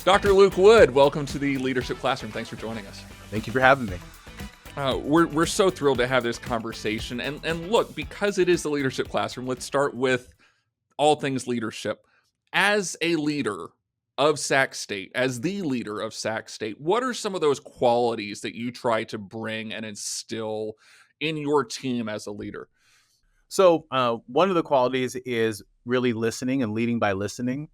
Dr. Luke Wood, welcome to the Leadership Classroom. Thanks for joining us. Thank you for having me. We're so thrilled to have this conversation. And look, because it is the Leadership Classroom, let's start with all things leadership. As a leader of Sac State, as the leader of Sac State, what are some of those qualities that you try to bring and instill in your team as a leader? So one of the qualities is really listening and leading by listening.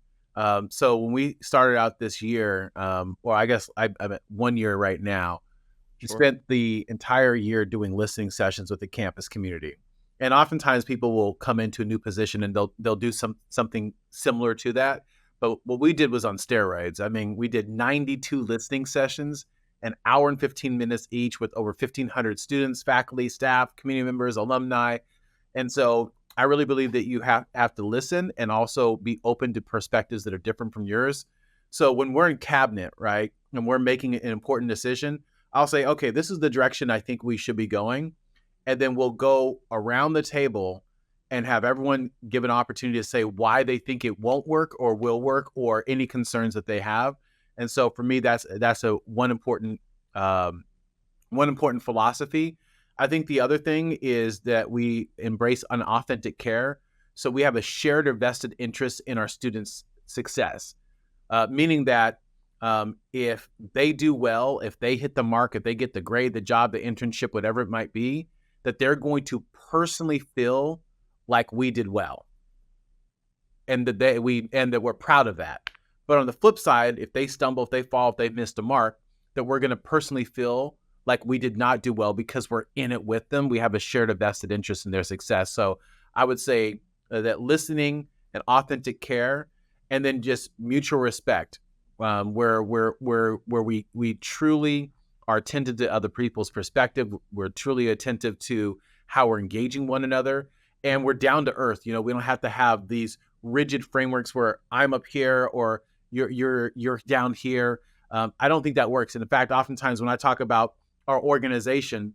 So when we started out this year, or I guess I'm at 1 year right now, we spent the entire year doing listening sessions with the campus community. And oftentimes people will come into a new position and they'll do something similar to that. But what we did was on steroids. I mean, we did 92 listening sessions, an hour and 15 minutes each with over 1,500 students, faculty, staff, community members, alumni. And so I really believe that you have to listen and also be open to perspectives that are different from yours. So when we're in cabinet, right, and we're making an important decision, I'll say, okay, this is the direction I think we should be going. And then we'll go around the table and have everyone give an opportunity to say why they think it won't work or will work or any concerns that they have. And so for me, that's one important philosophy. I think the other thing is that we embrace an authentic care. So we have a shared or vested interest in our students' success, meaning that if they do well, if they hit the mark, if they get the grade, the job, the internship, whatever it might be, that they're going to personally feel like we did well, and that we're proud of that. But on the flip side, if they stumble, if they fall, if they've missed a mark, that we're going to personally feel like we did not do well because we're in it with them. We have a shared vested interest in their success. So I would say that listening and authentic care, and then just mutual respect, where we truly are attentive to other people's perspective. We're truly attentive to how we're engaging one another, and we're down to earth. You know, we don't have to have these rigid frameworks where I'm up here or you're down here. I don't think that works. And in fact, oftentimes when I talk about our organization,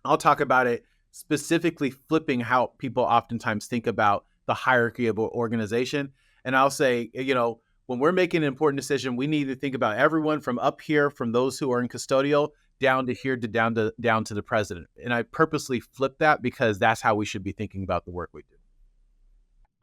I'll talk about it specifically flipping how people oftentimes think about the hierarchy of an organization. And I'll say, you know, when we're making an important decision, we need to think about everyone from up here, from those who are in custodial, down to here, to down to the president. And I purposely flip that because that's how we should be thinking about the work we do.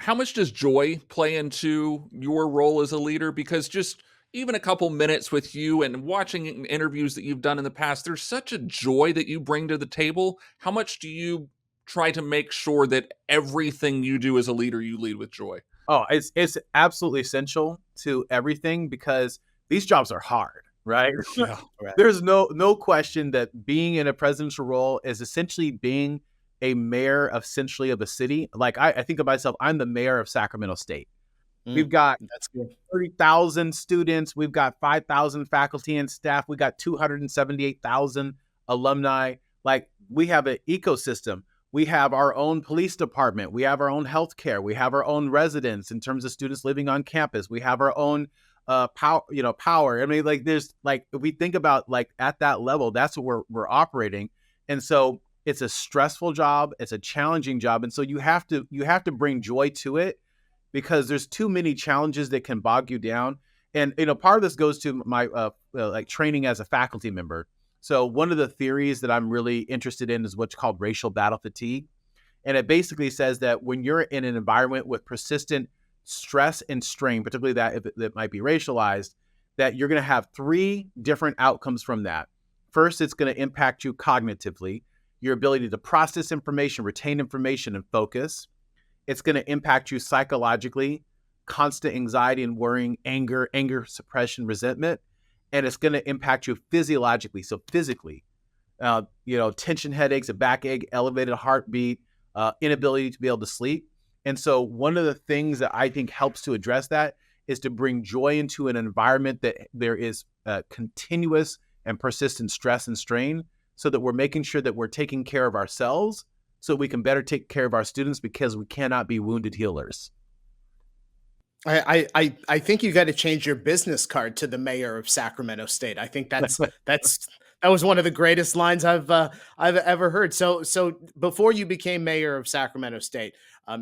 How much does joy play into your role as a leader? Because just even a couple minutes with you and watching interviews that you've done in the past, there's such a joy that you bring to the table. How much do you try to make sure that everything you do as a leader, you lead with joy? Oh, it's absolutely essential to everything because these jobs are hard, right? Yeah, right. There's no question that being in a presidential role is essentially being a mayor of a city. Like I think of myself, I'm the mayor of Sacramento State. We've got 30,000 students. We've got 5,000 faculty and staff. We got 278,000 alumni. Like we have an ecosystem. We have our own police department. We have our own healthcare. We have our own residents in terms of students living on campus. We have our own power. I mean, like there's like, if we think about like at that level, that's what we're operating. And so it's a stressful job. It's a challenging job. And so you have to bring joy to it because there's too many challenges that can bog you down. And, you know, part of this goes to my like training as a faculty member. So one of the theories that I'm really interested in is what's called racial battle fatigue. And it basically says that when you're in an environment with persistent stress and strain, particularly that might be racialized, that you're going to have three different outcomes from that. First, it's going to impact you cognitively, your ability to process information, retain information, and focus. It's going to impact you psychologically, constant anxiety and worrying, anger suppression, resentment. And it's going to impact you physiologically. So physically, tension headaches, a backache, elevated heartbeat, inability to be able to sleep. And so one of the things that I think helps to address that is to bring joy into an environment that there is continuous and persistent stress and strain so that we're making sure that we're taking care of ourselves so we can better take care of our students because we cannot be wounded healers. I think you got to change your business card to the mayor of Sacramento State. I think that was one of the greatest lines I've ever heard. So before you became mayor of Sacramento State,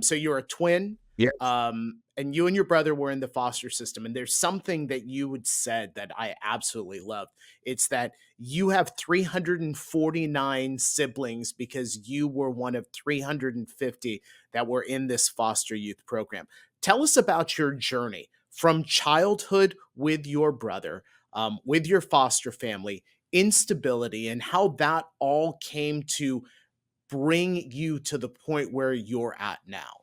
so you're a twin. Yes. And you and your brother were in the foster system. And there's something that you had said that I absolutely love. It's that you have 349 siblings because you were one of 350 that were in this foster youth program. Tell us about your journey from childhood with your brother, with your foster family, instability, and how that all came to bring you to the point where you're at now.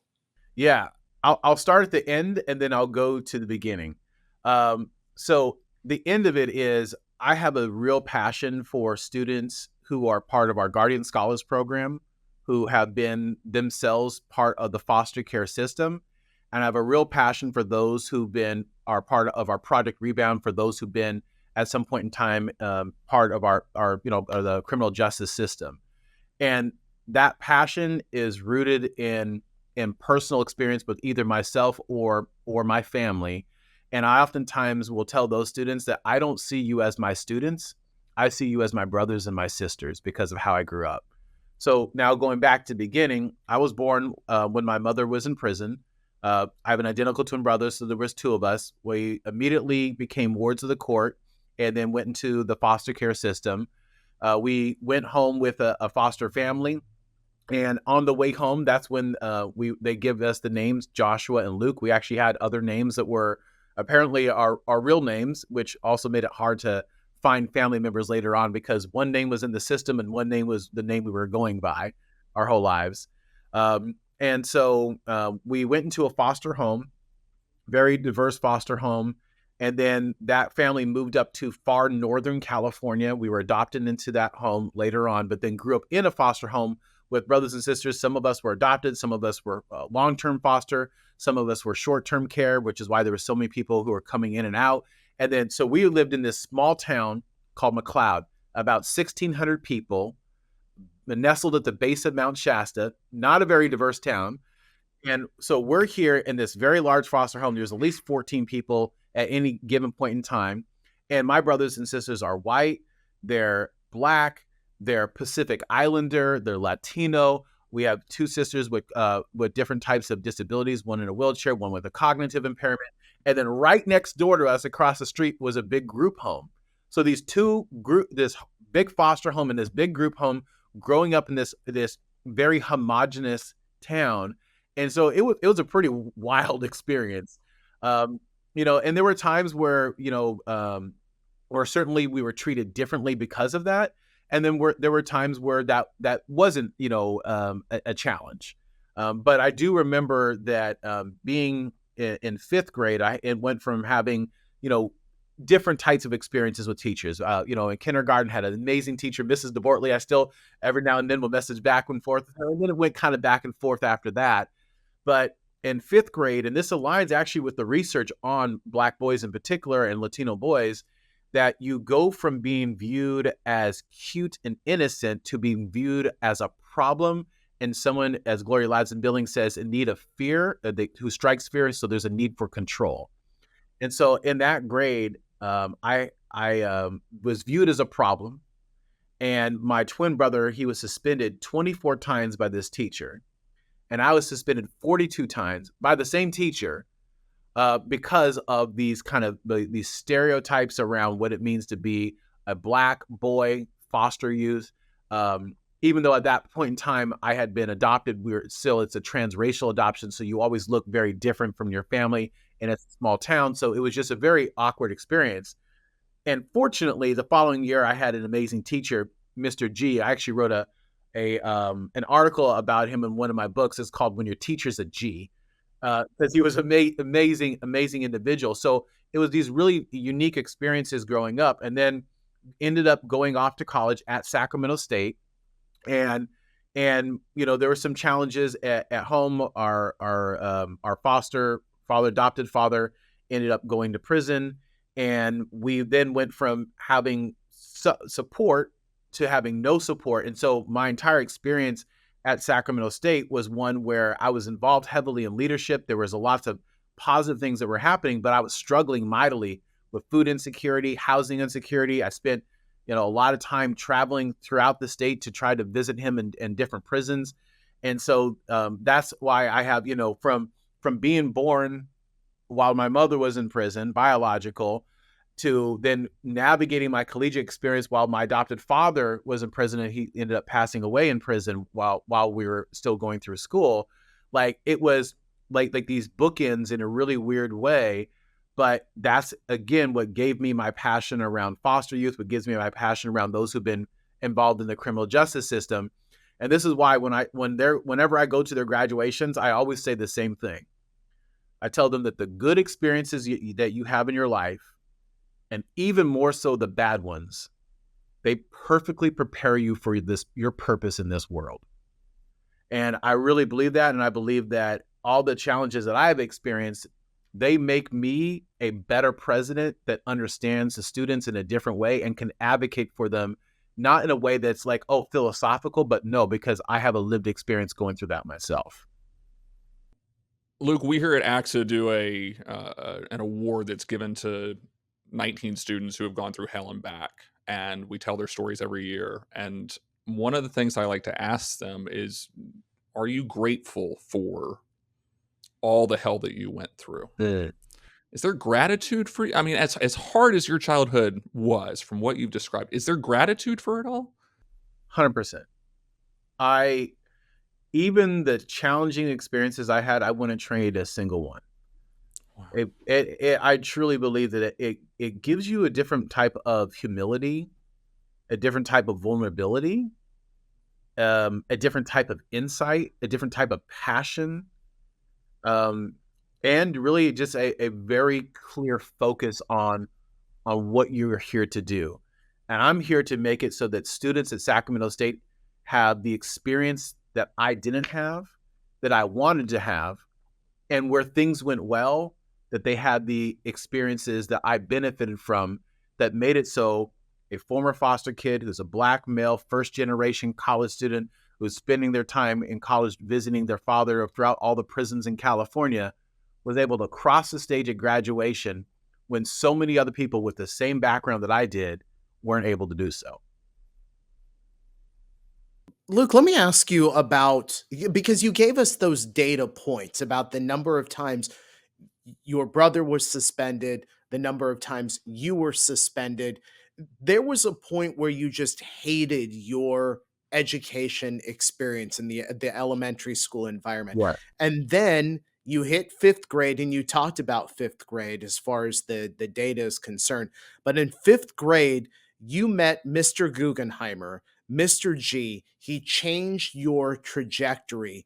Yeah, I'll start at the end and then I'll go to the beginning. So the end of it is I have a real passion for students who are part of our Guardian Scholars Program, who have been themselves part of the foster care system. And I have a real passion for those who've been are part of our Project Rebound, for those who've been at some point in time part of our the criminal justice system. And that passion is rooted in personal experience with either myself or my family. And I oftentimes will tell those students that I don't see you as my students. I see you as my brothers and my sisters because of how I grew up. So now going back to the beginning, I was born when my mother was in prison. I have an identical twin brother, so there was two of us. We immediately became wards of the court and then went into the foster care system. We went home with a foster family. And on the way home, that's when they give us the names Joshua and Luke. We actually had other names that were apparently our real names, which also made it hard to find family members later on because one name was in the system and one name was the name we were going by our whole lives. And so we went into a foster home, very diverse foster home. And then that family moved up to far northern California. We were adopted into that home later on, but then grew up in a foster home with brothers and sisters. Some of us were adopted. Some of us were long-term foster. Some of us were short-term care, which is why there were so many people who were coming in and out. And then, so we lived in this small town called McLeod, about 1,600 people, nestled at the base of Mount Shasta, not a very diverse town. And so we're here in this very large foster home. There's at least 14 people at any given point in time. And my brothers and sisters are white, they're Black, they're Pacific Islander, they're Latino. We have two sisters with different types of disabilities, one in a wheelchair, one with a cognitive impairment. And then right next door to us across the street was a big group home. So this big foster home and this big group home, growing up in this very homogenous town. And so it was a pretty wild experience. And there were times where, or certainly we were treated differently because of that. And then there were times where that wasn't, a challenge. But I do remember that being in fifth grade, it went from having, different types of experiences with teachers. In kindergarten, had an amazing teacher, Mrs. DeBortley. I still every now and then will message back and forth. And then it went kind of back and forth after that. But in fifth grade, and this aligns actually with the research on Black boys in particular and Latino boys, that you go from being viewed as cute and innocent to being viewed as a problem and someone, as Gloria Ladson-Billings says, in need of fear, who strikes fear, so there's a need for control. And so in that grade, I was viewed as a problem, and my twin brother, he was suspended 24 times by this teacher, and I was suspended 42 times by the same teacher because of these these stereotypes around what it means to be a Black boy foster youth. Even though at that point in time I had been adopted, it's a transracial adoption, so you always look very different from your family, and it's a small town, so it was just a very awkward experience. And fortunately, the following year, I had an amazing teacher, Mr. G. I actually wrote an article about him in one of my books. It's called "When Your Teacher's a G," because he was amazing individual. So it was these really unique experiences growing up, and then ended up going off to college at Sacramento State. And there were some challenges at home. Our foster father, adopted father, ended up going to prison, and we then went from having support to having no support. And so my entire experience at Sacramento State was one where I was involved heavily in leadership. There was a lots of positive things that were happening, but I was struggling mightily with food insecurity, housing insecurity. I spent a lot of time traveling throughout the state to try to visit him in different prisons. And so that's why I have, from from being born while my mother was in prison, biological, to then navigating my collegiate experience while my adopted father was in prison, and he ended up passing away in prison while we were still going through school. Like, it was like these bookends in a really weird way. But that's, again, what gave me my passion around foster youth, what gives me my passion around those who've been involved in the criminal justice system. And this is why whenever I go to their graduations, I always say the same thing. I tell them that the good experiences that you have in your life, and even more so the bad ones, they perfectly prepare you for your purpose in this world. And I really believe that. And I believe that all the challenges that I have experienced, they make me a better president that understands the students in a different way and can advocate for them, not in a way that's like, oh, philosophical, but no, because I have a lived experience going through that myself. Luke, we here at ACSA do an award that's given to 19 students who have gone through hell and back, and we tell their stories every year. And one of the things I like to ask them is, are you grateful for all the hell that you went through? Is there gratitude for, I mean, as hard as your childhood was, from what you've described, is there gratitude for it all? 100%. Even the challenging experiences I had, I wouldn't trade a single one. Wow. I truly believe that it gives you a different type of humility, a different type of vulnerability, a different type of insight, a different type of passion, and really just a very clear focus on what you're here to do. And I'm here to make it so that students at Sacramento State have the experience that I didn't have, that I wanted to have, and where things went well, that they had the experiences that I benefited from that made it so a former foster kid who's a Black male, first-generation college student who's spending their time in college visiting their father throughout all the prisons in California was able to cross the stage at graduation when so many other people with the same background that I did weren't able to do so. Luke, let me ask you about, because you gave us those data points about the number of times your brother was suspended, the number of times you were suspended. There was a point where you just hated your education experience in the elementary school environment. Right. And then you hit fifth grade, and you talked about fifth grade as far as the data is concerned. But in fifth grade, you met Mr. Guggenheimer, Mr. G. He changed your trajectory.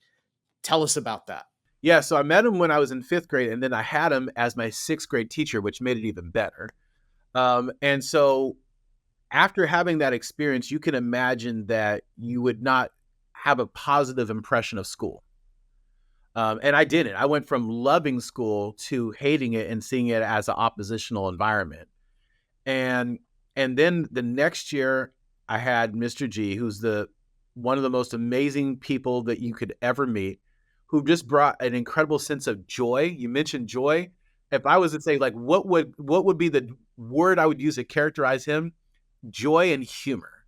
Tell us about that. Yeah, so I met him when I was in fifth grade, and then I had him as my sixth grade teacher, which made it even better. And so after having that experience, you can imagine that you would not have a positive impression of school. And I didn't. I went from loving school to hating it and seeing it as an oppositional environment. And then the next year, I had Mr. G, who's one of the most amazing people that you could ever meet, who just brought an incredible sense of joy. You mentioned joy. If I was to say, like, what would be the word I would use to characterize him? Joy and humor.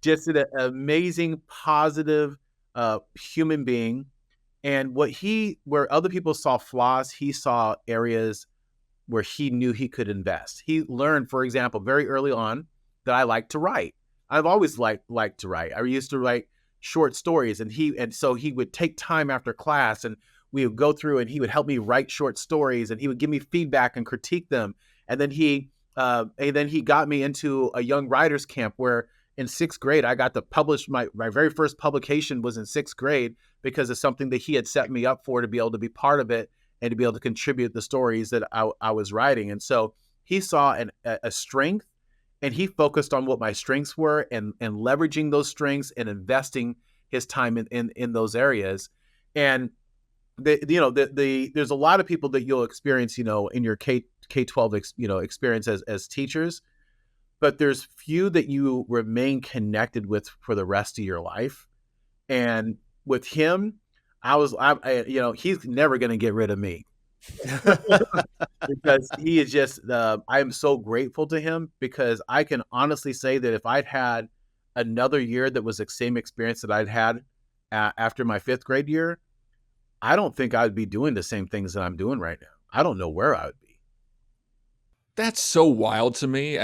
Just an amazing, positive human being. And where other people saw flaws, he saw areas where he knew he could invest. He learned, for example, very early on that I like to write. I've always liked to write. I used to write short stories, and so he would take time after class, and we would go through, and he would help me write short stories, and he would give me feedback and critique them. And then he got me into a young writers camp where in sixth grade I got to publish my very first publication was in sixth grade because of something that he had set me up for, to be able to be part of it and to be able to contribute the stories that I was writing. And so he saw a strength, and he focused on what my strengths were and leveraging those strengths and investing his time in those areas. And there's a lot of people that you'll experience, in your K-12, experience as teachers, but there's few that you remain connected with for the rest of your life. And with him, he's never going to get rid of me. Because he is just, I am so grateful to him, because I can honestly say that if I'd had another year that was the same experience that I'd had after my fifth grade year, I don't think I'd be doing the same things that I'm doing right now. I don't know where I would be. That's so wild to me.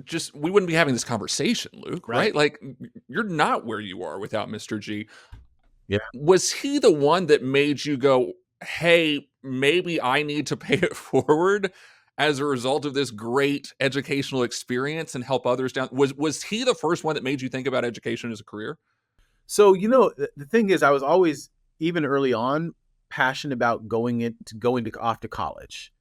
Just we wouldn't be having this conversation, Luke, right? Right. Like you're not where you are without Mr. G. Yeah. Was he the one that made you go, "Hey, maybe I need to pay it forward as a result of this great educational experience and help others down?" Was he the first one that made you think about education as a career? So, the thing is, I was always, even early on, passionate about off to college,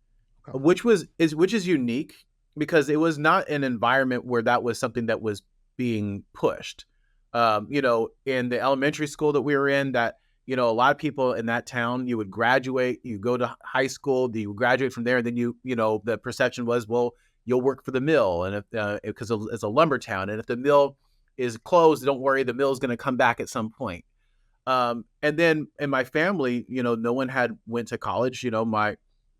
Okay. which is unique because it was not an environment where that was something that was being pushed. In the elementary school that we were in, that a lot of people in that town, you would graduate, you go to high school, you graduate from there, and then the perception was, well, you'll work for the mill, and if because it's a lumber town, and if the mill is closed, don't worry, the mill is going to come back at some point. And then in my family, no one had went to college.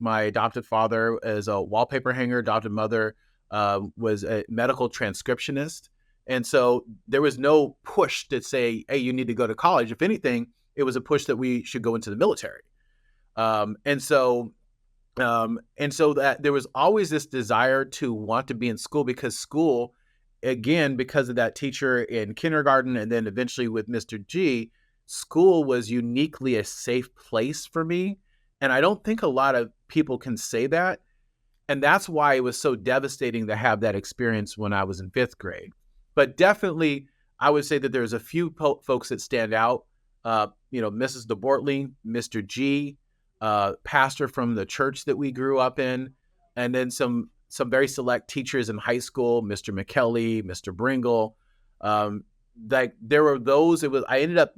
My adopted father is a wallpaper hanger. Adopted mother was a medical transcriptionist. And so there was no push to say, hey, you need to go to college. If anything, it was a push that we should go into the military. And so that there was always this desire to want to be in school, because school, again, because of that teacher in kindergarten and then eventually with Mr. G, school was uniquely a safe place for me. And I don't think a lot of people can say that. And that's why it was so devastating to have that experience when I was in 5th grade. But definitely, I would say that there's a few folks that stand out. Mrs. DeBortley, Mr. G, pastor from the church that we grew up in, and then some very select teachers in high school, Mr. McKelly, Mr. Bringle. Like there were those. I ended up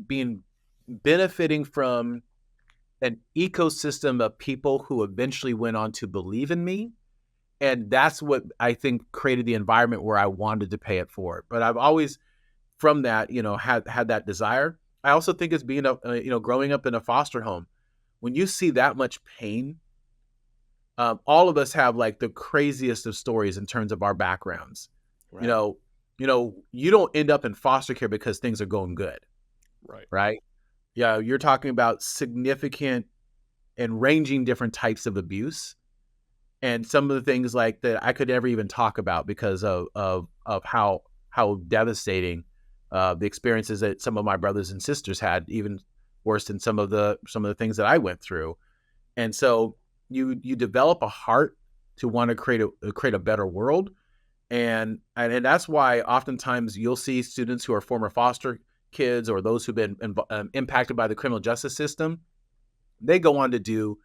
benefiting from an ecosystem of people who eventually went on to believe in me. And that's what I think created the environment where I wanted to pay it forward. But I've always, from that, had that desire. I also think it's being growing up in a foster home. When you see that much pain, all of us have like the craziest of stories in terms of our backgrounds. Right. You don't end up in foster care because things are going good. Right. Yeah. You're talking about significant and ranging different types of abuse. And some of the things like that I could never even talk about because of how devastating the experiences that some of my brothers and sisters had, even worse than some of the things that I went through. And so you develop a heart to want to create a better world, and that's why oftentimes you'll see students who are former foster kids or those who've been impacted by the criminal justice system. They go on to do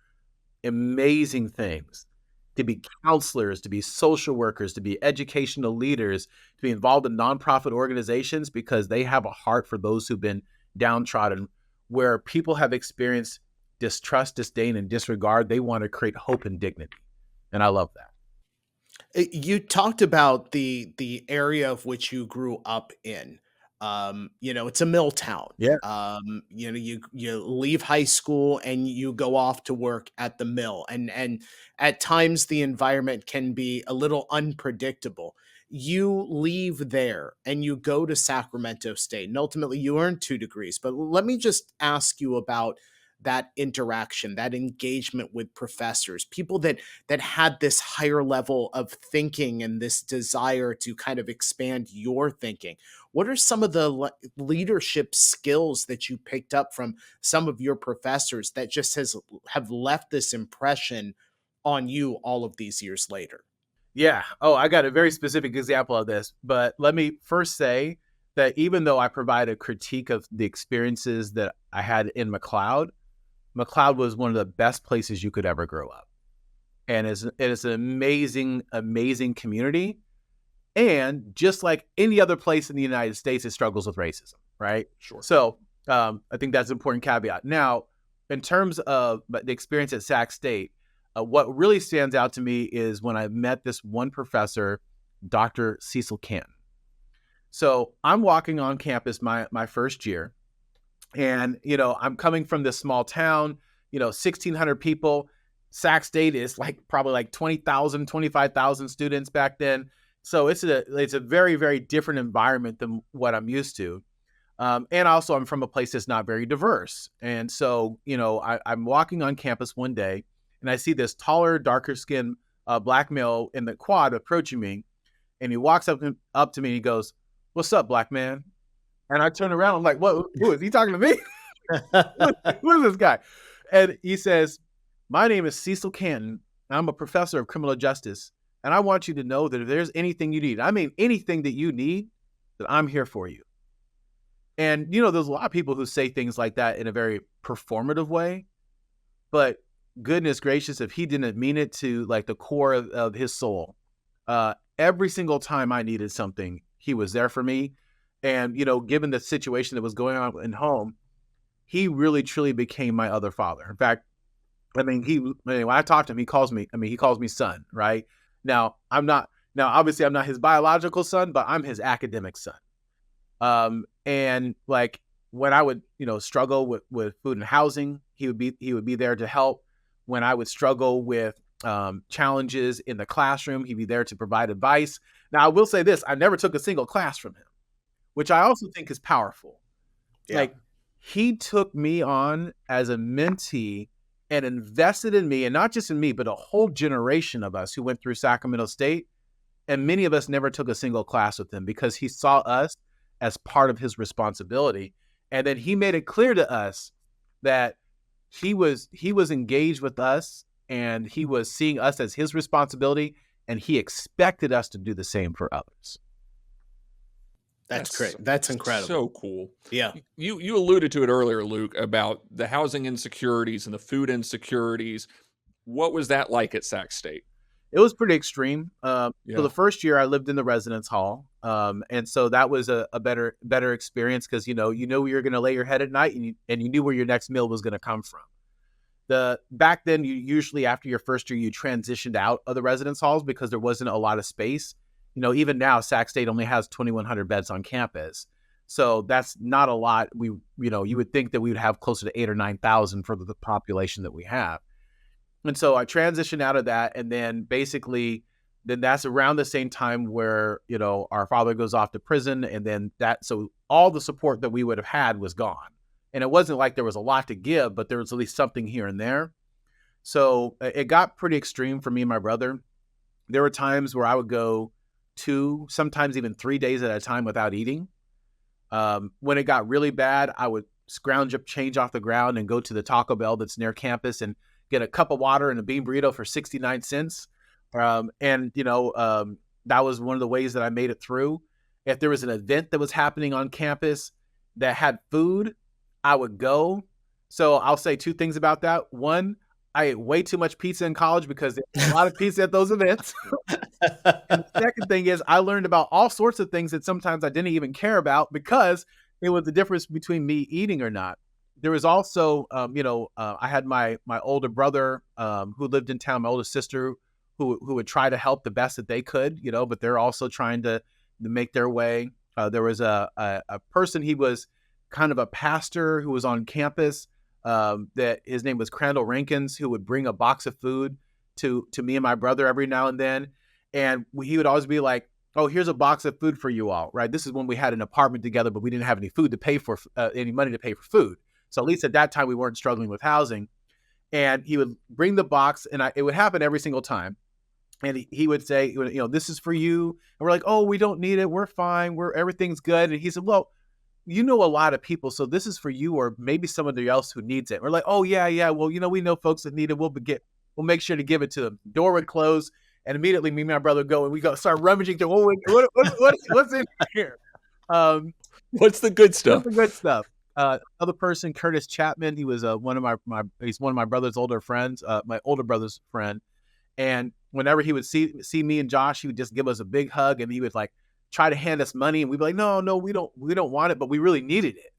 amazing things, to be counselors, to be social workers, to be educational leaders, to be involved in nonprofit organizations, because they have a heart for those who've been downtrodden, where people have experienced distrust, disdain, and disregard. They want to create hope and dignity. And I love that. You talked about the area of which you grew up in. It's a mill town. Yeah. You leave high school and you go off to work at the mill, and at times the environment can be a little unpredictable. You leave there and you go to Sacramento State, and ultimately you earn 2 degrees. But let me just ask you about that interaction, that engagement with professors, people that had this higher level of thinking and this desire to kind of expand your thinking. What are some of the leadership skills that you picked up from some of your professors that just have left this impression on you all of these years later? Yeah. Oh, I got a very specific example of this, but let me first say that even though I provide a critique of the experiences that I had in McLeod was one of the best places you could ever grow up. And it is an amazing, amazing community. And just like any other place in the United States, it struggles with racism, right? Sure. So I think that's an important caveat. Now, in terms of the experience at Sac State, what really stands out to me is when I met this one professor, Dr. Cecil Canton. So I'm walking on campus my first year, and I'm coming from this small town, 1,600 people. Sac State is probably like 20,000, 25,000 students back then. So it's a very, very different environment than what I'm used to. And also, I'm from a place that's not very diverse. And so, I'm walking on campus one day and I see this taller, darker skinned black male in the quad approaching me. And he walks up to me and he goes, "What's up, black man?" And I turn around. I'm like, "What? Who is he talking to me? Who is this guy?" And he says, "My name is Cecil Canton. I'm a professor of criminal justice. And I want you to know that if there's anything you need, I mean, anything that you need, that I'm here for you." And, there's a lot of people who say things like that in a very performative way. But goodness gracious, if he didn't mean it to like the core of his soul, every single time I needed something, he was there for me. And, given the situation that was going on in home, he really truly became my other father. In fact, when I talk to him, he calls me son, right? Now, obviously I'm not his biological son, but I'm his academic son. And like when I would, struggle with food and housing, he would be there to help. When I would struggle with challenges in the classroom, he'd be there to provide advice. Now, I will say this, I never took a single class from him, which I also think is powerful. Yeah. Like he took me on as a mentee and invested in me, and not just in me, but a whole generation of us who went through Sacramento State. And many of us never took a single class with him because he saw us as part of his responsibility. And then he made it clear to us that he was engaged with us and he was seeing us as his responsibility, and he expected us to do the same for others. That's great. That's incredible. So cool. Yeah. You alluded to it earlier, Luke, about the housing insecurities and the food insecurities. What was that like at Sac State? It was pretty extreme. So the first year I lived in the residence hall. And so that was a better experience because, you know where you're going to lay your head at night, and you knew where your next meal was going to come from. Back then, you usually after your first year, you transitioned out of the residence halls because there wasn't a lot of space. Even now, Sac State only has 2,100 beds on campus. So that's not a lot. You would think that we would have closer to 8,000 or 9,000 for the population that we have. And so I transitioned out of that. And then basically, that's around the same time where, our father goes off to prison. And then so all the support that we would have had was gone. And it wasn't like there was a lot to give, but there was at least something here and there. So it got pretty extreme for me and my brother. There were times where I would go 2, sometimes even 3 days at a time without eating. When it got really bad, I would scrounge up change off the ground and go to the Taco Bell that's near campus and get a cup of water and a bean burrito for 69 cents. That was one of the ways that I made it through. If there was an event that was happening on campus that had food, I would go. So I'll say 2 things about that. One, I ate way too much pizza in college because there's a lot of pizza at those events. And the second thing is I learned about all sorts of things that sometimes I didn't even care about because it was the difference between me eating or not. There was also, I had my older brother who lived in town, my older sister who would try to help the best that they could, but they're also trying to make their way. There was a person, he was kind of a pastor who was on campus, that his name was Crandall Rankins, who would bring a box of food to me and my brother every now and then. And he would always be like, "Oh, here's a box of food for you all," right? This is when we had an apartment together, but we didn't have any food to pay for, any money to pay for food. So at least at that time, we weren't struggling with housing. And he would bring the box, and it would happen every single time. And he would say, "This is for you." And we're like, "Oh, we don't need it. We're fine. everything's good." And he said, "Well, you know a lot of people, so this is for you or maybe somebody else who needs it." We're like, "Oh, yeah. Well, we know folks that need it. We'll make sure to give it to them." Door would close, and immediately me and my brother go, and we start rummaging through. What's in here? What's the good stuff? What's the good stuff? Other person, Curtis Chapman, he was one of he's one of my brother's older friends, my older brother's friend. And whenever he would see me and Josh, he would just give us a big hug, and he would like try to hand us money, and we'd be like, no, we don't want it, but we really needed it.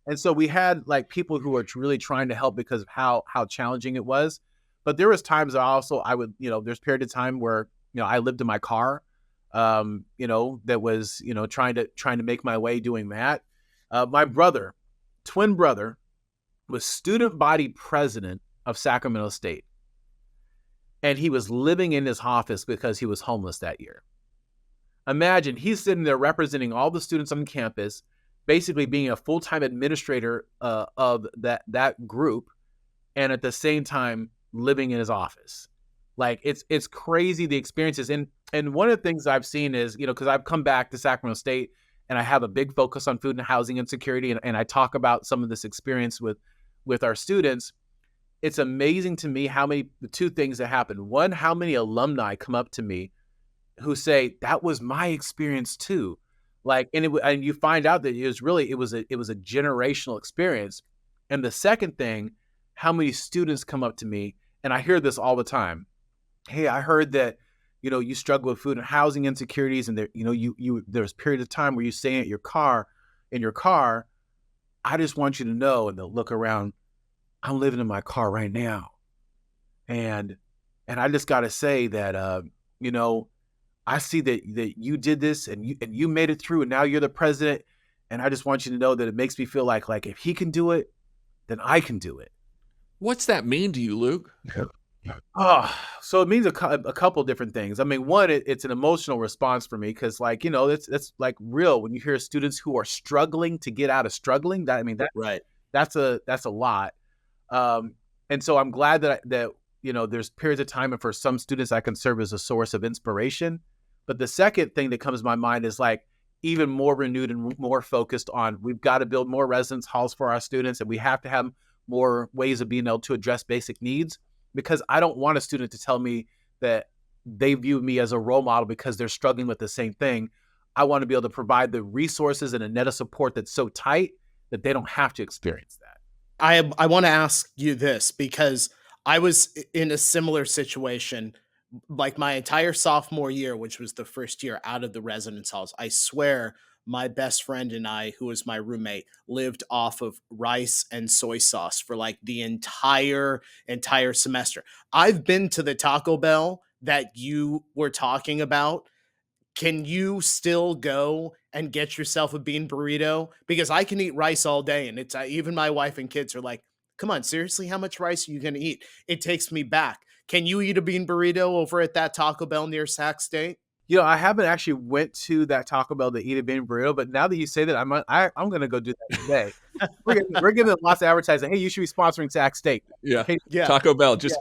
And so we had like people who were really trying to help because of how challenging it was. But there was times I would, there's a period of time where, I lived in my car, that was, trying to make my way doing that. My brother, twin brother, was student body president of Sacramento State. And he was living in his office because he was homeless that year. Imagine he's sitting there representing all the students on campus, basically being a full-time administrator of that group, and at the same time living in his office. Like it's crazy the experiences. And one of the things I've seen is, because I've come back to Sacramento State and I have a big focus on food and housing insecurity, and I talk about some of this experience with our students. It's amazing to me the two things that happen. One, how many alumni come up to me who say that was my experience too. Like, and you find out that it was a generational experience. And the second thing, how many students come up to me, and I hear this all the time. Hey, I heard that, you struggle with food and housing insecurities, and there, there's a period of time where you stay in your car. I just want you to know, and they'll look around. I'm living in my car right now, and I just got to say that, I see that you did this, and you made it through, and now you're the president, and I just want you to know that it makes me feel like if he can do it, then I can do it. What's that mean to you, Luke? So it means a couple different things. I mean, one, it's an emotional response for me because, it's like real when you hear students who are struggling to get out of struggling. Right. That's a lot. And so I'm glad that there's periods of time, and for some students, I can serve as a source of inspiration. But the second thing that comes to my mind is even more renewed and more focused on, we've got to build more residence halls for our students, and we have to have more ways of being able to address basic needs, because I don't want a student to tell me that they view me as a role model because they're struggling with the same thing. I want to be able to provide the resources and a net of support that's so tight that they don't have to experience that. I want to ask you this, because I was in a similar situation, like my entire sophomore year, which was the first year out of the residence halls. I swear my best friend and I, who was my roommate, lived off of rice and soy sauce for the entire semester. I've been to the Taco Bell that you were talking about. Can you still go and get yourself a bean burrito? Because I can eat rice all day, and it's even my wife and kids are like, come on, seriously, how much rice are you going to eat? It takes me back. Can you eat a bean burrito over at that Taco Bell near Sac State? I haven't actually went to that Taco Bell to eat a bean burrito, but now that you say that, I'm going to go do that today. We're giving lots of advertising. Hey, you should be sponsoring Sac State. Yeah. Hey, Yeah. Taco Bell. Just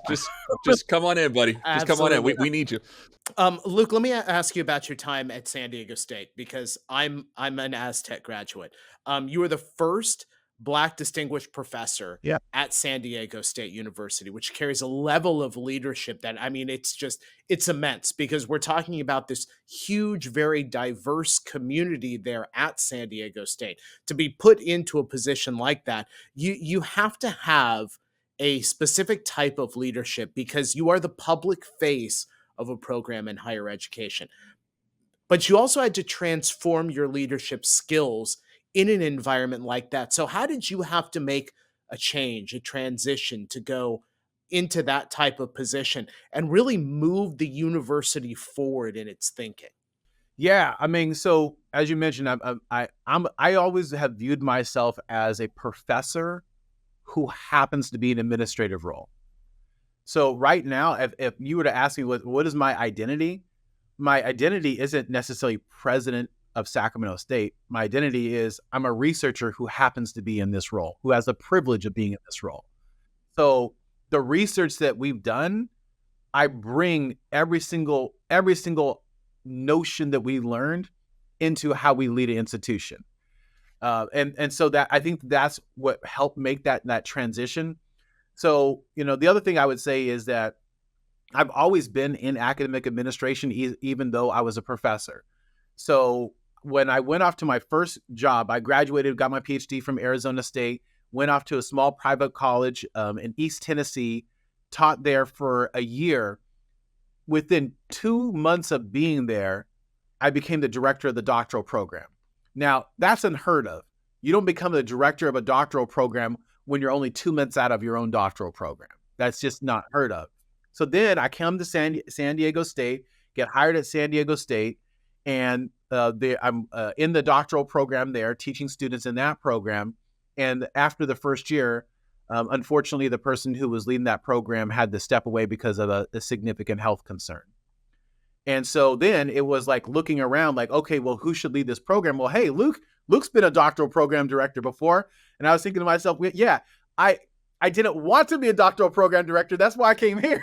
come on in, buddy. Just come on in. We need you. Luke, let me ask you about your time at San Diego State, because I'm an Aztec graduate. You were the first Black distinguished professor at San Diego State University, which carries a level of leadership that, it's immense, because we're talking about this huge, very diverse community there at San Diego State. To be put into a position like that, you have to have a specific type of leadership, because you are the public face of a program in higher education. But you also had to transform your leadership skills in an environment like that. So how did you have to make a change, a transition to go into that type of position and really move the university forward in its thinking? Yeah, so as you mentioned, I always have viewed myself as a professor who happens to be an administrative role. So right now, if you were to ask me what is my identity isn't necessarily president of Sacramento State. My identity is I'm a researcher who happens to be in this role, who has the privilege of being in this role. So the research that we've done, I bring every single notion that we learned into how we lead an institution. And so that, I think that's what helped make that transition. So, the other thing I would say is that I've always been in academic administration, even though I was a professor. So when I went off to my first job, I graduated, got my PhD from Arizona State, went off to a small private college in East Tennessee, taught there for a year. Within 2 months of being there, I became the director of the doctoral program. Now, that's unheard of. You don't become the director of a doctoral program when you're only 2 months out of your own doctoral program. That's just not heard of. So then I come to San Diego State, get hired at San Diego State, and I'm in the doctoral program there, teaching students in that program. And after the first year, unfortunately, the person who was leading that program had to step away because of a significant health concern. And so then it was like looking around like, okay, well, who should lead this program? Well, hey, Luke's been a doctoral program director before. And I was thinking to myself, yeah, I didn't want to be a doctoral program director. That's why I came here.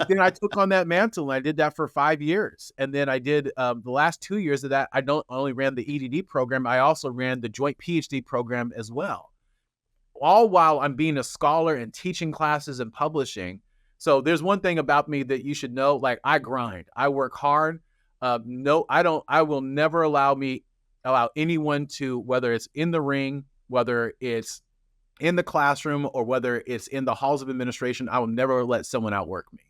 Then I took on that mantle, and I did that for 5 years. And then I did the last 2 years of that. I not only ran the EDD program, I also ran the joint PhD program as well, all while I'm being a scholar and teaching classes and publishing. So there's one thing about me that you should know, like I grind, I work hard. No, I don't, I will never allow anyone to, whether it's in the ring, whether it's in the classroom, or whether it's in the halls of administration, I will never let someone outwork me.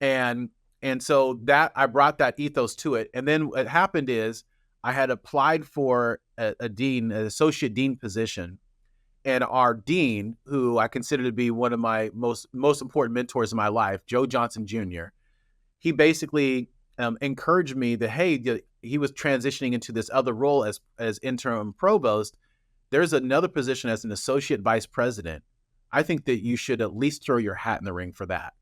And so that I brought that ethos to it. And then what happened is I had applied for an associate dean position. And our dean, who I consider to be one of my most important mentors in my life, Joe Johnson Jr., he basically encouraged me that, hey, he was transitioning into this other role as interim provost. There's another position as an associate vice president. I think that you should at least throw your hat in the ring for that.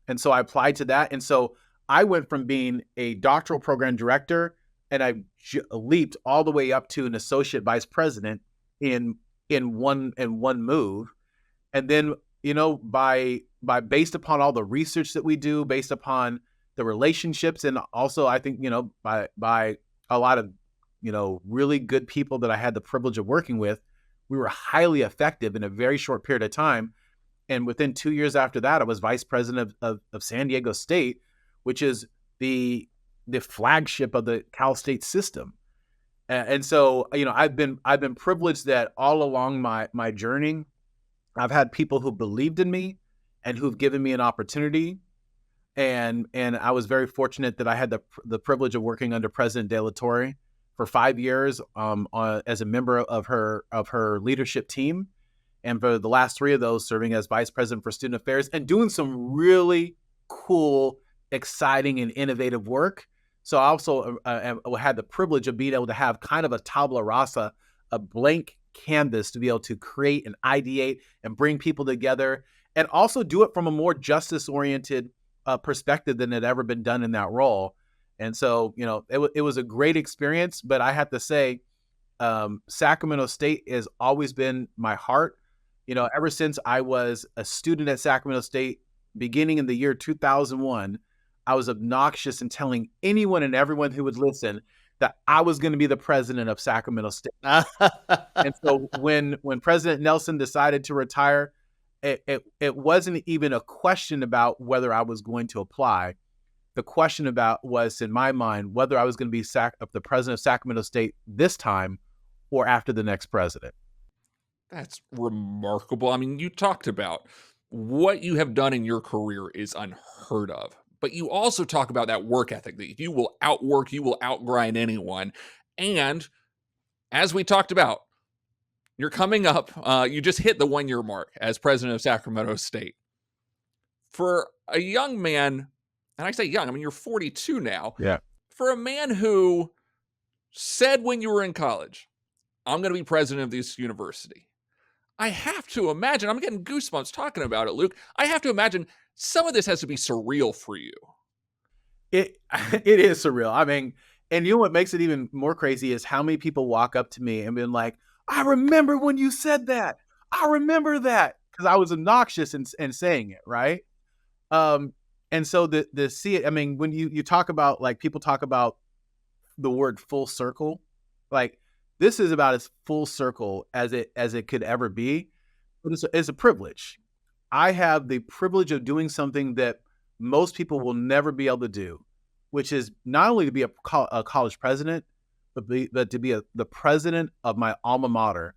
And so I applied to that. And so I went from being a doctoral program director, and I leaped all the way up to an associate vice president in one move. And then, by based upon all the research that we do, based upon the relationships, and also I think, by a lot of, really good people that I had the privilege of working with, we were highly effective in a very short period of time. And within 2 years after that, I was vice president of San Diego State, which is the flagship of the Cal State system. And so, I've been privileged that all along my journey, I've had people who believed in me and who've given me an opportunity. And I was very fortunate that I had the privilege of working under President De La Torre for 5 years as a member of her leadership team. And for the last 3 of those, serving as vice president for student affairs and doing some really cool, exciting, and innovative work. So I also had the privilege of being able to have kind of a tabula rasa, a blank canvas to be able to create and ideate and bring people together, and also do it from a more justice-oriented perspective than had ever been done in that role. And so, it was a great experience, but I have to say, Sacramento State has always been my heart. Ever since I was a student at Sacramento State, beginning in the year 2001, I was obnoxious in telling anyone and everyone who would listen that I was going to be the president of Sacramento State. And so when President Nelson decided to retire, it wasn't even a question about whether I was going to apply. The question was, in my mind, whether I was going to be the president of Sacramento State this time or after the next president. That's remarkable. I mean, you talked about what you have done in your career is unheard of, but you also talk about that work ethic that you will outwork, you will outgrind anyone. And as we talked about, you're coming up, you just hit the 1-year mark as president of Sacramento State. For a young man, and I say young, I mean, you're 42 now. Yeah. For a man who said when you were in college, I'm going to be president of this university, I have to imagine, I'm getting goosebumps talking about it, Luke. I have to imagine some of this has to be surreal for you. It is surreal. I mean, and what makes it even more crazy is how many people walk up to me and been like, I remember when you said that. I remember that. Because I was obnoxious in saying it, right? And so when you talk about, like, people talk about the word full circle, like, this is about as full circle as it could ever be, but it's a privilege. I have the privilege of doing something that most people will never be able to do, which is not only to be a college president, but to be the president of my alma mater,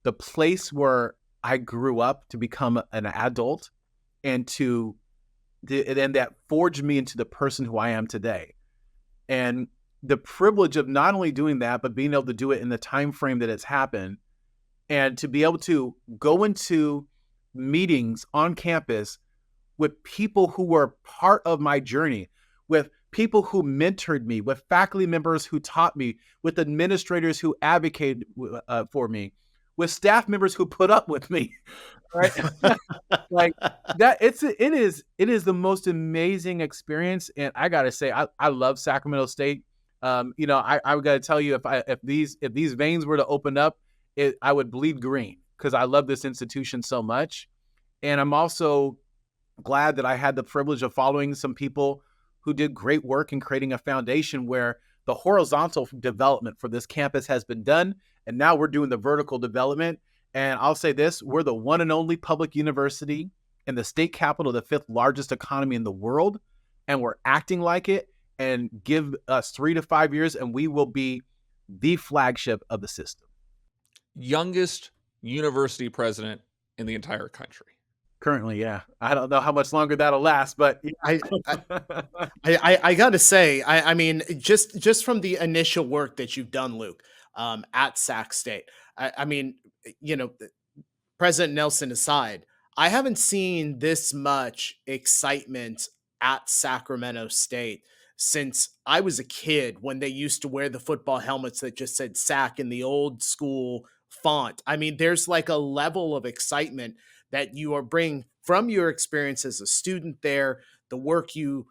the place where I grew up to become an adult, and that forged me into the person who I am today. And the privilege of not only doing that, but being able to do it in the time frame that it's happened, and to be able to go into meetings on campus with people who were part of my journey, with people who mentored me, with faculty members who taught me, with administrators who advocated for me, with staff members who put up with me. Right. Like that, it is the most amazing experience. And I gotta say, I love Sacramento State. I gotta tell you, if these veins were to open up, I would bleed green because I love this institution so much. And I'm also glad that I had the privilege of following some people who did great work in creating a foundation where the horizontal development for this campus has been done. And now we're doing the vertical development. And I'll say this, we're the one and only public university in the state capital, the fifth largest economy in the world. And we're acting like it, and give us 3 to 5 years and we will be the flagship of the system. Youngest university president in the entire country. Currently, yeah. I don't know how much longer that'll last, but I gotta say, I mean, just from the initial work that you've done, Luke, at Sac State, I mean, President Nelson aside, I haven't seen this much excitement at Sacramento State since I was a kid, when they used to wear the football helmets that just said Sac in the old school font. I mean, there's like a level of excitement that you are bringing from your experience as a student there, the work you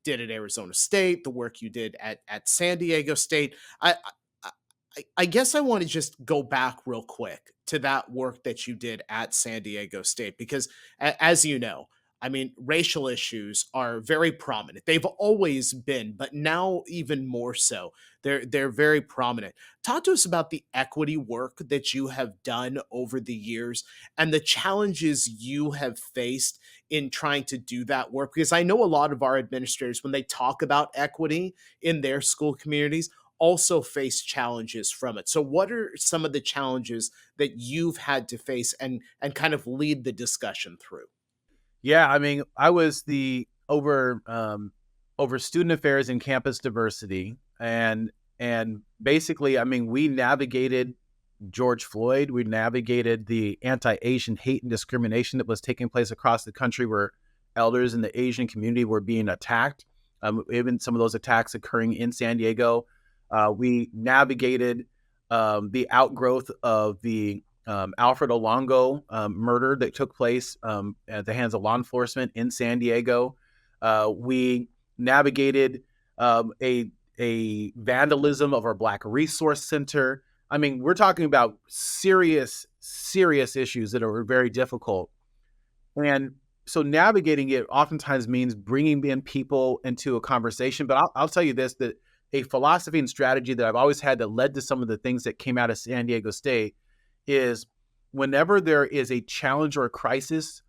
did at Arizona State, the work you did at San Diego State. I guess I want to just go back real quick to that work that you did at San Diego State, because as you know, I mean, racial issues are very prominent. They've always been, but now even more so. They're very prominent. Talk to us about the equity work that you have done over the years and the challenges you have faced in trying to do that work. Because I know a lot of our administrators, when they talk about equity in their school communities, also face challenges from it. So what are some of the challenges that you've had to face and kind of lead the discussion through? Yeah, I mean, I was the over student affairs and campus diversity, and basically, I mean, we navigated George Floyd, we navigated the anti-Asian hate and discrimination that was taking place across the country, where elders in the Asian community were being attacked. Even some of those attacks occurring in San Diego. We navigated the outgrowth of the Alfred Olongo murder that took place at the hands of law enforcement in San Diego. We navigated a vandalism of our Black Resource Center. I mean, we're talking about serious issues that are very difficult. And so navigating it oftentimes means bringing in people into a conversation. But I'll tell you this, that a philosophy and strategy that I've always had that led to some of the things that came out of San Diego State is, whenever there is a challenge or a crisis,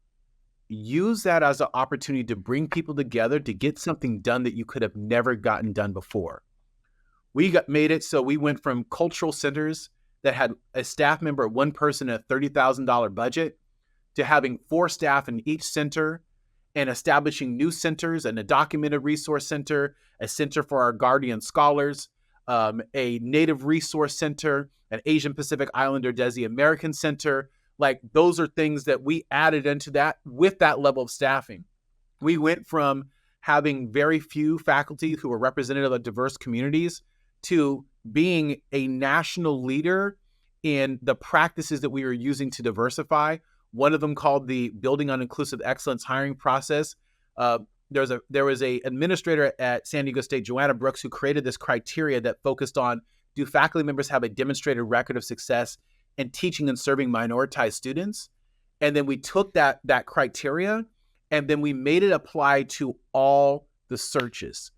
use that as an opportunity to bring people together to get something done that you could have never gotten done before. We made it so we went from cultural centers that had a staff member, one person, a $30,000 budget, to having 4 staff in each center, and establishing new centers, and a documented resource center, a center for our guardian scholars, a Native Resource Center, an Asian Pacific Islander Desi American Center. Like, those are things that we added into that with that level of staffing. We went from having very few faculty who were representative of diverse communities to being a national leader in the practices that we were using to diversify. One of them, called the Building on Inclusive Excellence hiring process. There was a administrator at San Diego State, Joanna Brooks, who created this criteria that focused on, do faculty members have a demonstrated record of success in teaching and serving minoritized students? And then we took that criteria, and then we made it apply to all the searches.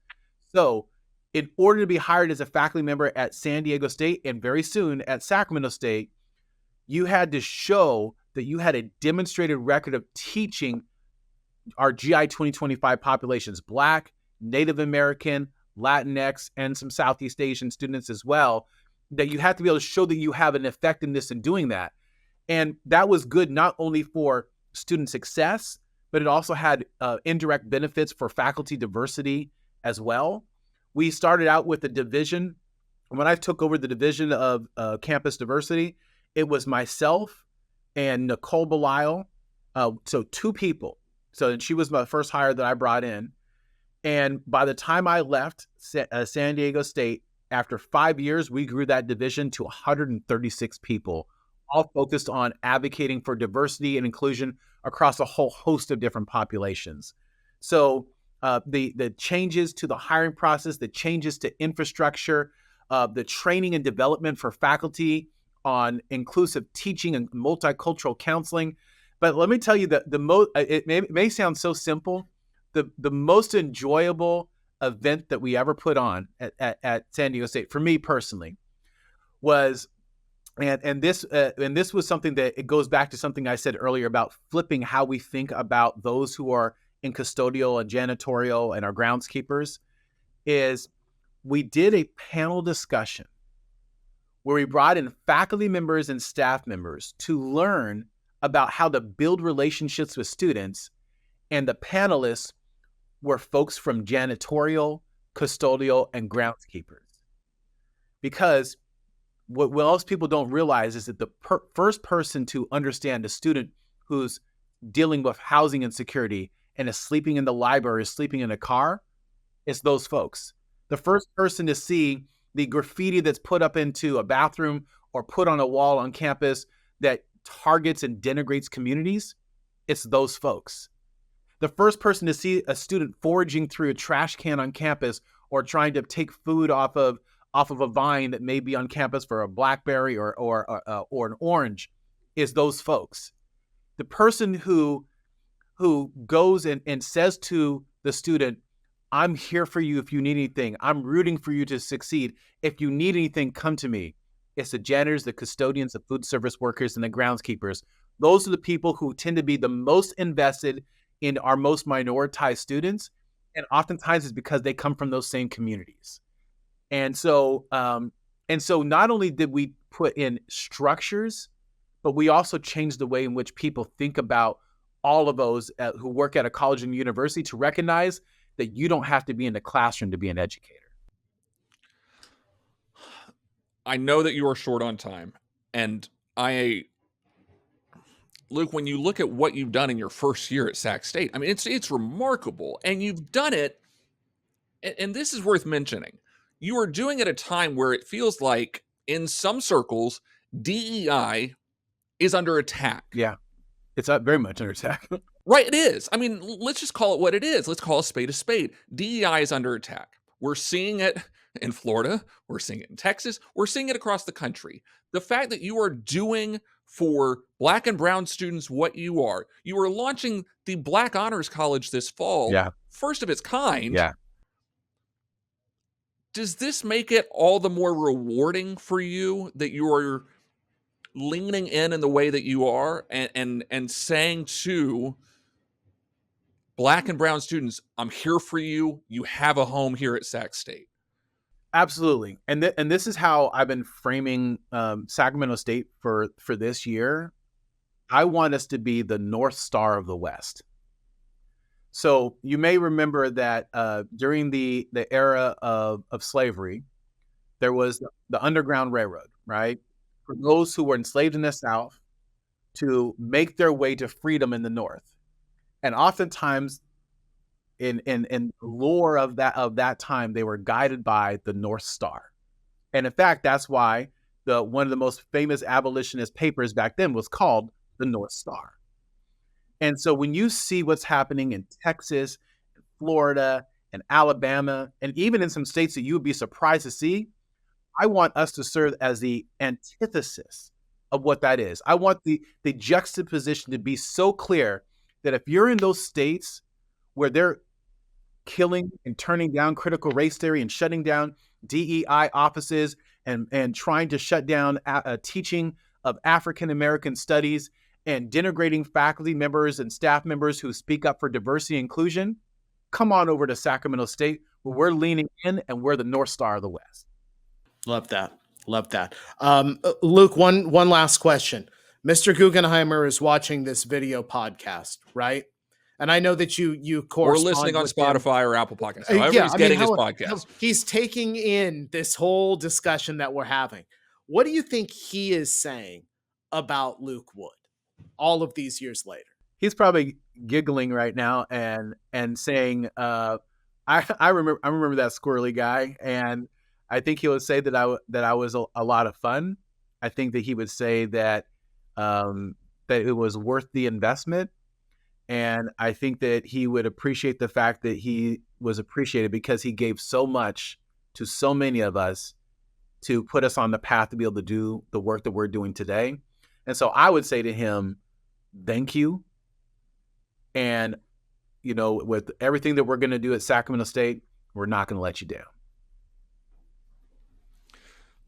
So in order to be hired as a faculty member at San Diego State, and very soon at Sacramento State, you had to show that you had a demonstrated record of teaching our GI 2025 populations, Black, Native American, Latinx, and some Southeast Asian students as well, that you have to be able to show that you have an effectiveness in doing that. And that was good not only for student success, but it also had indirect benefits for faculty diversity as well. We started out with a division. When I took over the division of campus diversity, it was myself and Nicole Belisle, so 2 people. So she was my first hire that I brought in. And by the time I left San Diego State, after 5 years, we grew that division to 136 people all focused on advocating for diversity and inclusion across a whole host of different populations. So the changes to the hiring process, the changes to infrastructure, the training and development for faculty on inclusive teaching and multicultural counseling. But let me tell you that it may sound so simple. The most enjoyable event that we ever put on at San Diego State, for me personally, was and this was something that it goes back to something I said earlier about flipping how we think about those who are in custodial and janitorial and our groundskeepers. Is we did a panel discussion where we brought in faculty members and staff members to learn about how to build relationships with students, and the panelists were folks from janitorial, custodial, and groundskeepers. Because what most people don't realize is that the first person to understand a student who's dealing with housing insecurity and is sleeping in the library, is sleeping in a car, is those folks. The first person to see the graffiti that's put up into a bathroom or put on a wall on campus that targets and denigrates communities, it's those folks. The first person to see a student foraging through a trash can on campus or trying to take food off of a vine that may be on campus for a blackberry or an orange is those folks. The person who goes and says to the student, I'm here for you if you need anything. I'm rooting for you to succeed. If you need anything, come to me. It's the janitors, the custodians, the food service workers, and the groundskeepers. Those are the people who tend to be the most invested in our most minoritized students. And oftentimes it's because they come from those same communities. And so not only did we put in structures, but we also changed the way in which people think about all of those who work at a college and university to recognize that you don't have to be in the classroom to be an educator. I know that you are short on time, and Luke, when you look at what you've done in your first year at Sac State, I mean, it's remarkable, and you've done it, and this is worth mentioning. You are doing it at a time where it feels like, in some circles, DEI is under attack. Yeah, it's very much under attack. Right, it is. I mean, let's just call it what it is. Let's call a spade a spade. DEI is under attack. We're seeing it in Florida. We're seeing it in Texas. We're seeing it across the country. The fact that you are doing for Black and brown students what you are launching the Black Honors College this fall, first of its kind. Yeah. Does this make it all the more rewarding for you that you are leaning in the way that you are and saying to Black and brown students, I'm here for you. You have a home here at Sac State. Absolutely. And this is how I've been framing Sacramento State for this year. I want us to be the North Star of the West. So you may remember that during the era of slavery, there was the Underground Railroad, right? For those who were enslaved in the South to make their way to freedom in the North. And oftentimes in lore of that time, they were guided by the North Star. And in fact, that's why one of the most famous abolitionist papers back then was called the North Star. And so when you see what's happening in Texas, Florida, and Alabama, and even in some states that you would be surprised to see, I want us to serve as the antithesis of what that is. I want the juxtaposition to be so clear that if you're in those states where they're killing and turning down critical race theory and shutting down DEI offices and trying to shut down teaching of African American studies and denigrating faculty members and staff members who speak up for diversity and inclusion, come on over to Sacramento State, where we're leaning in and we're the North Star of the West. Love that. Love that. Luke, one last question. Mr. Guggenheimer is watching this video podcast, right? And I know that you correspond. Or listening on Spotify or Apple Podcasts. However he's getting his podcast. He's taking in this whole discussion that we're having. What do you think he is saying about Luke Wood all of these years later? He's probably giggling right now and saying, I remember that squirrely guy, and I think he would say that I was a lot of fun. I think that he would say that that it was worth the investment. And I think that he would appreciate the fact that he was appreciated because he gave so much to so many of us to put us on the path to be able to do the work that we're doing today. And so I would say to him, thank you. And, you know, with everything that we're going to do at Sacramento State, we're not going to let you down.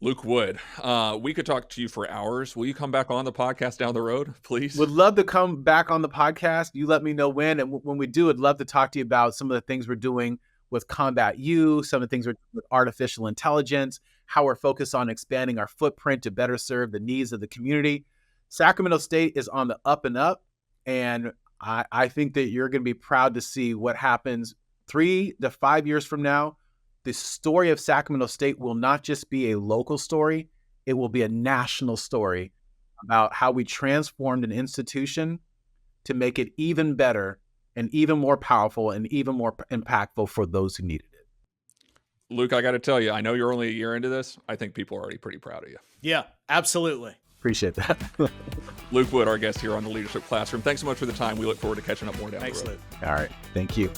Luke Wood, we could talk to you for hours. Will you come back on the podcast down the road, please? Would love to come back on the podcast. You let me know when. And when we do, I'd love to talk to you about some of the things we're doing with Combat U, some of the things we're doing with artificial intelligence, how we're focused on expanding our footprint to better serve the needs of the community. Sacramento State is on the up and up. And I think that you're going to be proud to see what happens 3 to 5 years from now. The story of Sacramento State will not just be a local story, it will be a national story about how we transformed an institution to make it even better and even more powerful and even more impactful for those who needed it. Luke, I got to tell you, I know you're only a year into this. I think people are already pretty proud of you. Yeah, absolutely. Appreciate that. Luke Wood, our guest here on the Leadership Classroom. Thanks so much for the time. We look forward to catching up more down the road. Thanks, Luke. All right. Thank you.